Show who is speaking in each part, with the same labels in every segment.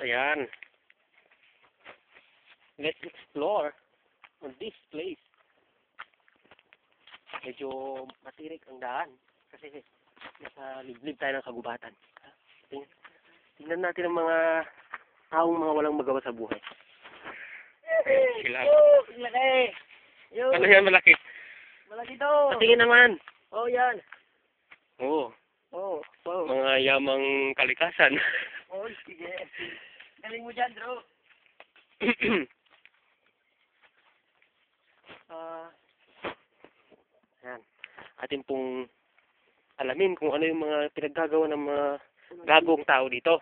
Speaker 1: ayan. Let's explore on this place. Medyo matirik ang daan kasi nasa liblib tayo ng kagubatan. Tingnan natin ang mga taong mga walang magawa sa buhay. Sila.
Speaker 2: Malaki!
Speaker 1: Ano yan malaki?
Speaker 2: Malaki to!
Speaker 1: Patingin naman.
Speaker 2: Oh, yan.
Speaker 1: Oo.
Speaker 2: Oh, wow.
Speaker 1: Mga yamang kalikasan.
Speaker 2: Oh, sige. Galing mo dyan, bro.
Speaker 1: Yan. Atin pong alamin kung ano yung mga pinaggagawa ng mga gagong tao dito.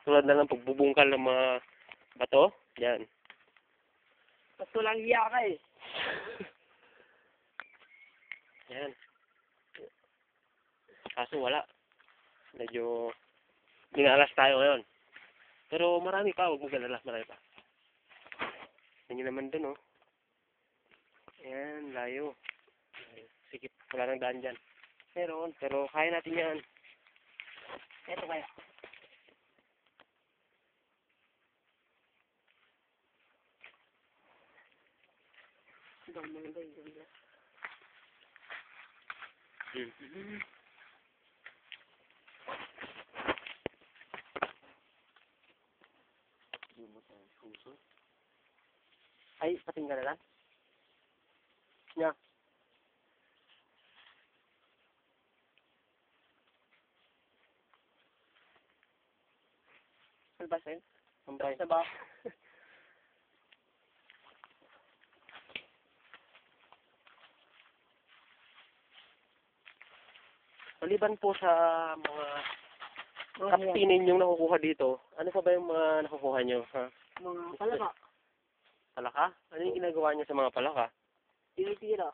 Speaker 1: Tulad na ng pagbubungkal ng mga bato. Yan.
Speaker 2: Ba't walang hiya ka eh?
Speaker 1: Yan. Kaso wala. Medyo minalas tayo ngayon. Pero marami pa. Huwag mo galala. Marami pa. Yan naman dun, oh. Yan. Layo. Sikip. Wala nang daan dyan. Meron. Pero kaya natin yan.
Speaker 2: Eto kaya. Ang maganda yung ganda.
Speaker 1: Ay, patinggan na lang. Nya.
Speaker 2: Salbasin?
Speaker 1: Sampay.
Speaker 2: Sa ba?
Speaker 1: Maliban po sa mga kaptinin yung nakukuha dito, ano pa ba yung mga nakukuha nyo? Ha?
Speaker 2: Mga palaka.
Speaker 1: Palaka? Ano yung ginagawa niya sa mga palaka?
Speaker 2: Tinitira.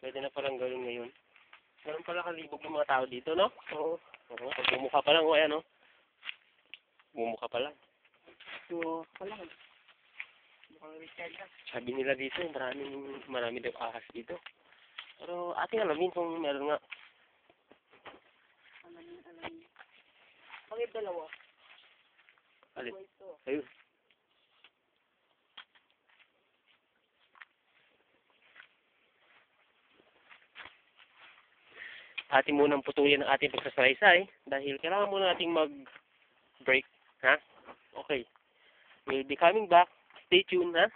Speaker 1: Pwede na palang gawin ngayon. Meron pala kalibog ng mga tao dito, no?
Speaker 2: Oo.
Speaker 1: Oo, bumukha pa lang, o ayan, no? Bumukha pa lang.
Speaker 2: So, palaka. Mukhang Richard ka.
Speaker 1: Sabi nila dito, marami daw ahas dito. Pero ating alamin kung meron nga.
Speaker 2: Alamin. Bakit dalawa?
Speaker 1: Alin?
Speaker 2: Ito.
Speaker 1: Ayun. Ating munang putulin ang ating pagsasalaysay dahil kailangan muna nating mag-break. Ha? Okay. We'll be coming back. Stay tuned, ha?